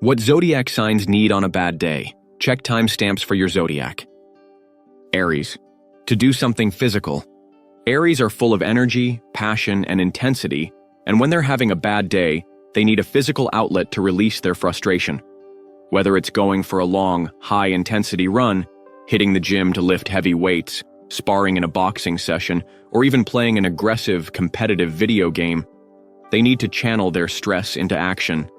What zodiac signs need on a bad day? Check timestamps for your zodiac. Aries. To do something physical. Aries are full of energy, passion, and intensity, and when they're having a bad day, they need a physical outlet to release their frustration. Whether it's going for a long, high-intensity run, hitting the gym to lift heavy weights, sparring in a boxing session, or even playing an aggressive, competitive video game, they need to channel their stress into action.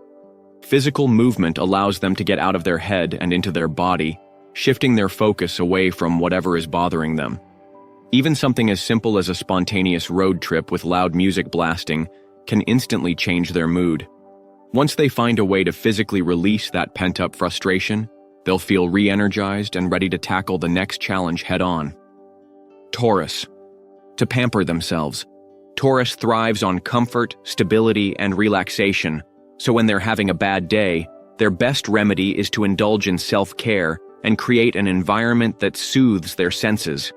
Physical movement allows them to get out of their head and into their body, shifting their focus away from whatever is bothering them. Even something as simple as a spontaneous road trip with loud music blasting can instantly change their mood. Once they find a way to physically release that pent-up frustration, they'll feel re-energized and ready to tackle the next challenge head-on. Taurus. To pamper themselves. Taurus thrives on comfort, stability, and relaxation, so when they're having a bad day, their best remedy is to indulge in self-care and create an environment that soothes their senses.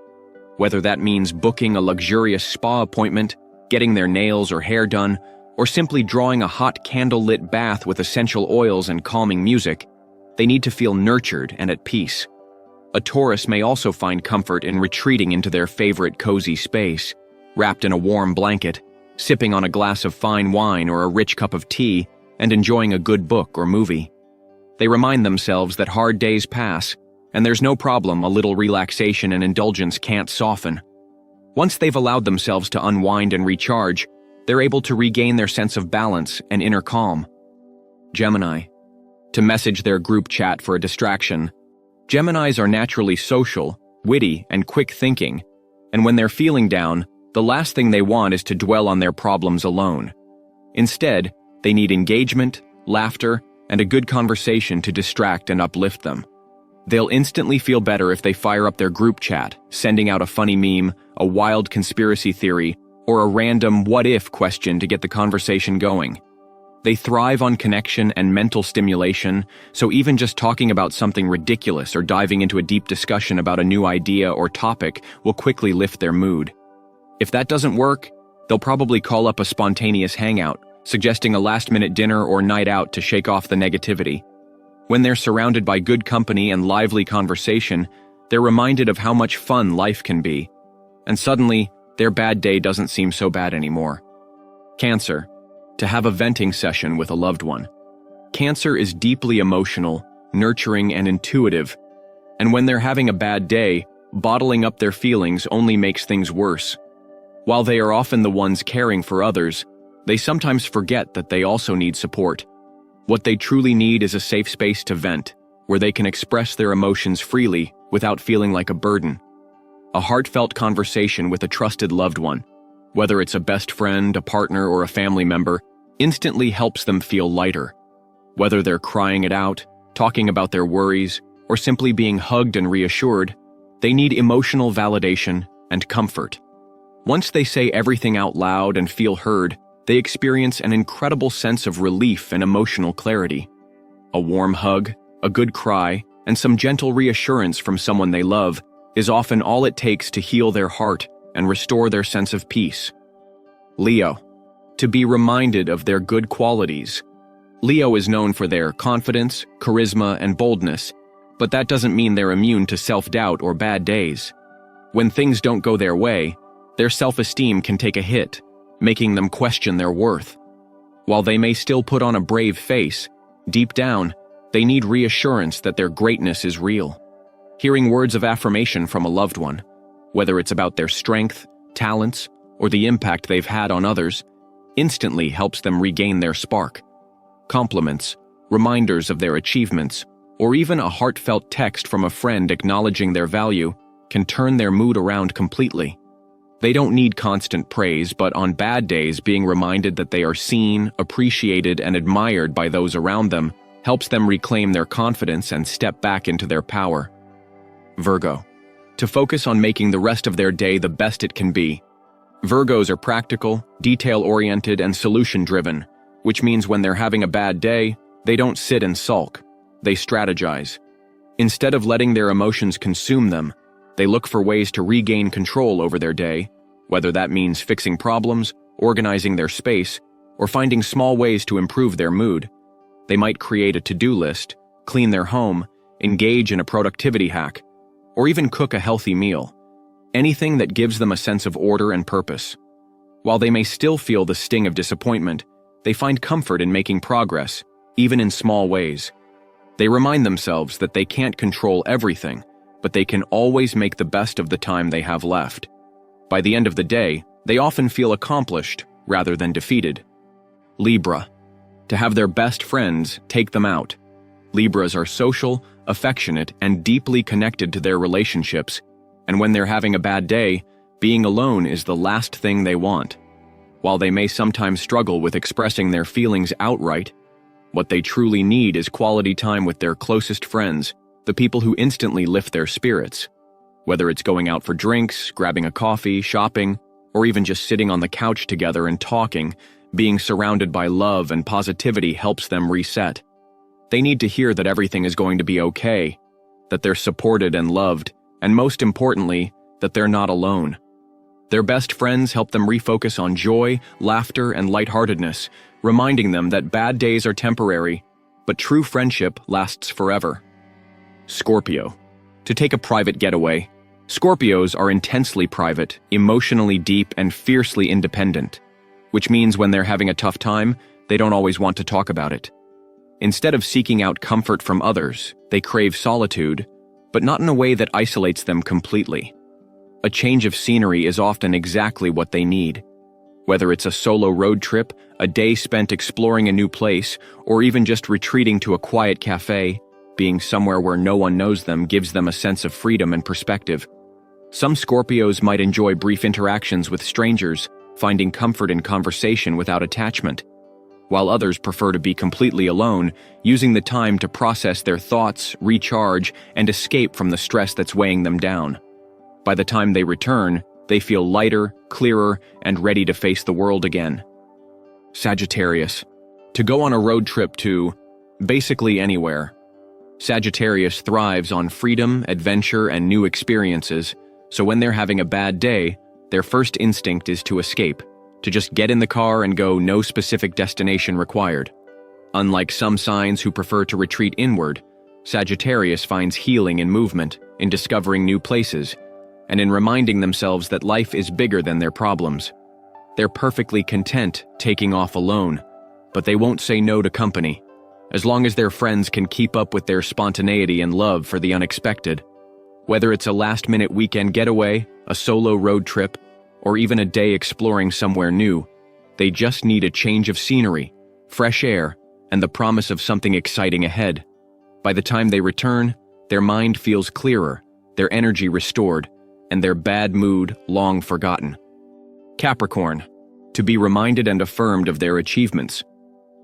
Whether that means booking a luxurious spa appointment, getting their nails or hair done, or simply drawing a hot candle-lit bath with essential oils and calming music, they need to feel nurtured and at peace. A Taurus may also find comfort in retreating into their favorite cozy space, wrapped in a warm blanket, sipping on a glass of fine wine or a rich cup of tea, and enjoying a good book or movie. They remind themselves that hard days pass, and there's no problem a little relaxation and indulgence can't soften. Once they've allowed themselves to unwind and recharge, they're able to regain their sense of balance and inner calm. Gemini. To message their group chat for a distraction. Geminis are naturally social, witty, and quick-thinking, and when they're feeling down, the last thing they want is to dwell on their problems alone. Instead, they need engagement, laughter, and a good conversation to distract and uplift them. They'll instantly feel better if they fire up their group chat, sending out a funny meme, a wild conspiracy theory, or a random what-if question to get the conversation going. They thrive on connection and mental stimulation, so even just talking about something ridiculous or diving into a deep discussion about a new idea or topic will quickly lift their mood. If that doesn't work, they'll probably call up a spontaneous hangout, suggesting a last-minute dinner or night out to shake off the negativity. When they're surrounded by good company and lively conversation, they're reminded of how much fun life can be. And suddenly, their bad day doesn't seem so bad anymore. Cancer. To have a venting session with a loved one. Cancer is deeply emotional, nurturing, and intuitive, and when they're having a bad day, bottling up their feelings only makes things worse. While they are often the ones caring for others, they sometimes forget that they also need support. What they truly need is a safe space to vent, where they can express their emotions freely without feeling like a burden. A heartfelt conversation with a trusted loved one, whether it's a best friend, a partner, or a family member, instantly helps them feel lighter. Whether they're crying it out, talking about their worries, or simply being hugged and reassured, they need emotional validation and comfort. Once they say everything out loud and feel heard, they experience an incredible sense of relief and emotional clarity. A warm hug, a good cry, and some gentle reassurance from someone they love is often all it takes to heal their heart and restore their sense of peace. Leo. To be reminded of their good qualities. Leo is known for their confidence, charisma, and boldness, but that doesn't mean they're immune to self-doubt or bad days. When things don't go their way, their self-esteem can take a hit, making them question their worth. While they may still put on a brave face, deep down, they need reassurance that their greatness is real. Hearing words of affirmation from a loved one, whether it's about their strength, talents, or the impact they've had on others, instantly helps them regain their spark. Compliments, reminders of their achievements, or even a heartfelt text from a friend acknowledging their value can turn their mood around completely. They don't need constant praise, but on bad days, being reminded that they are seen, appreciated, and admired by those around them helps them reclaim their confidence and step back into their power. Virgo. To focus on making the rest of their day the best it can be. Virgos are practical, detail-oriented, and solution-driven, which means when they're having a bad day, they don't sit and sulk. They strategize. Instead of letting their emotions consume them, they look for ways to regain control over their day, whether that means fixing problems, organizing their space, or finding small ways to improve their mood. They might create a to-do list, clean their home, engage in a productivity hack, or even cook a healthy meal. Anything that gives them a sense of order and purpose. While they may still feel the sting of disappointment, they find comfort in making progress, even in small ways. They remind themselves that they can't control everything, but they can always make the best of the time they have left. By the end of the day, they often feel accomplished rather than defeated. Libra. To have their best friends take them out. Libras are social, affectionate, and deeply connected to their relationships, and when they're having a bad day, being alone is the last thing they want. While they may sometimes struggle with expressing their feelings outright, what they truly need is quality time with their closest friends, the people who instantly lift their spirits. Whether it's going out for drinks, grabbing a coffee, shopping, or even just sitting on the couch together and talking, being surrounded by love and positivity helps them reset. They need to hear that everything is going to be okay, that they're supported and loved, and most importantly, that they're not alone. Their best friends help them refocus on joy, laughter, and lightheartedness, reminding them that bad days are temporary, but true friendship lasts forever. Scorpio. To take a private getaway. Scorpios are intensely private, emotionally deep, and fiercely independent, which means when they're having a tough time, they don't always want to talk about it. Instead of seeking out comfort from others, they crave solitude, but not in a way that isolates them completely. A change of scenery is often exactly what they need. Whether it's a solo road trip, a day spent exploring a new place, or even just retreating to a quiet cafe, being somewhere where no one knows them gives them a sense of freedom and perspective. Some Scorpios might enjoy brief interactions with strangers, finding comfort in conversation without attachment, while others prefer to be completely alone, using the time to process their thoughts, recharge, and escape from the stress that's weighing them down. By the time they return, they feel lighter, clearer, and ready to face the world again. Sagittarius. To go on a road trip to basically anywhere. Sagittarius thrives on freedom, adventure, and new experiences, so when they're having a bad day, their first instinct is to escape, to just get in the car and go, no specific destination required. Unlike some signs who prefer to retreat inward, Sagittarius finds healing in movement, in discovering new places, and in reminding themselves that life is bigger than their problems. They're perfectly content taking off alone, but they won't say no to company, as long as their friends can keep up with their spontaneity and love for the unexpected. Whether it's a last-minute weekend getaway, a solo road trip, or even a day exploring somewhere new, they just need a change of scenery, fresh air, and the promise of something exciting ahead. By the time they return, their mind feels clearer, their energy restored, and their bad mood long forgotten. Capricorn. To be reminded and affirmed of their achievements.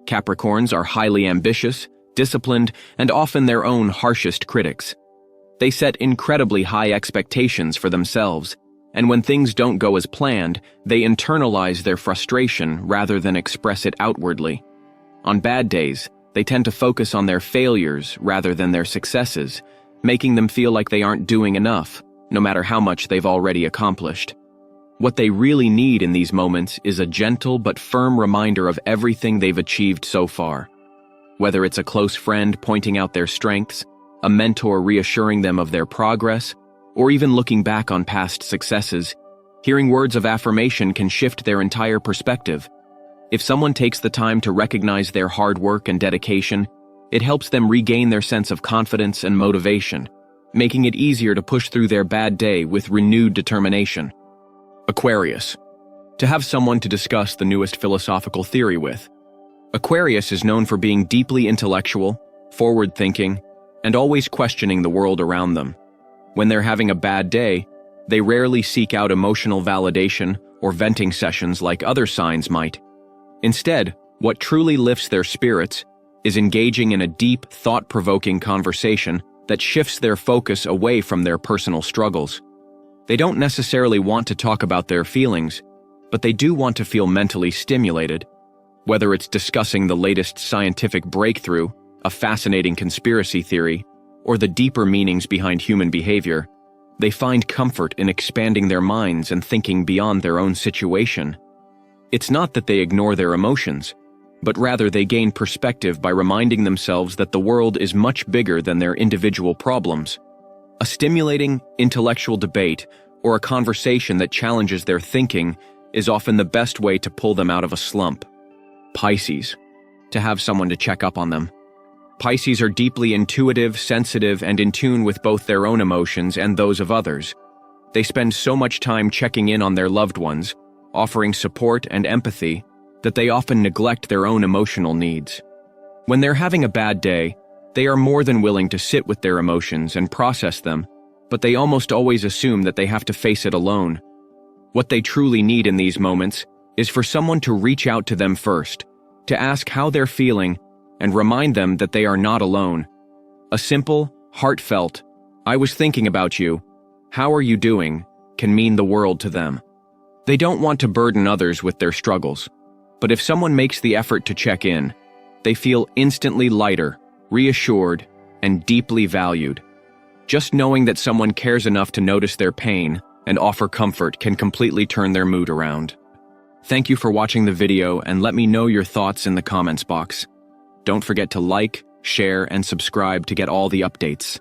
Capricorns are highly ambitious, disciplined, and often their own harshest critics. They set incredibly high expectations for themselves, and when things don't go as planned, they internalize their frustration rather than express it outwardly. On bad days, they tend to focus on their failures rather than their successes, making them feel like they aren't doing enough, no matter how much they've already accomplished. What they really need in these moments is a gentle but firm reminder of everything they've achieved so far. Whether it's a close friend pointing out their strengths, a mentor reassuring them of their progress, or even looking back on past successes, hearing words of affirmation can shift their entire perspective. If someone takes the time to recognize their hard work and dedication, it helps them regain their sense of confidence and motivation, making it easier to push through their bad day with renewed determination. Aquarius. To have someone to discuss the newest philosophical theory with. Aquarius is known for being deeply intellectual, forward-thinking, and always questioning the world around them. When they're having a bad day, they rarely seek out emotional validation or venting sessions like other signs might. Instead, what truly lifts their spirits is engaging in a deep, thought-provoking conversation that shifts their focus away from their personal struggles. They don't necessarily want to talk about their feelings, but they do want to feel mentally stimulated. Whether it's discussing the latest scientific breakthrough, a fascinating conspiracy theory, or the deeper meanings behind human behavior, they find comfort in expanding their minds and thinking beyond their own situation. It's not that they ignore their emotions, but rather they gain perspective by reminding themselves that the world is much bigger than their individual problems. A stimulating, intellectual debate or a conversation that challenges their thinking is often the best way to pull them out of a slump. Pisces. To have someone to check up on them. Pisces are deeply intuitive, sensitive, and in tune with both their own emotions and those of others. They spend so much time checking in on their loved ones, offering support and empathy, that they often neglect their own emotional needs. When they're having a bad day, they are more than willing to sit with their emotions and process them, but they almost always assume that they have to face it alone. What they truly need in these moments is for someone to reach out to them first, to ask how they're feeling, and remind them that they are not alone. A simple, heartfelt, "I was thinking about you, how are you doing?" can mean the world to them. They don't want to burden others with their struggles, but if someone makes the effort to check in, they feel instantly lighter, reassured, and deeply valued. Just knowing that someone cares enough to notice their pain and offer comfort can completely turn their mood around. Thank you for watching the video, and let me know your thoughts in the comments box. Don't forget to like, share, and subscribe to get all the updates.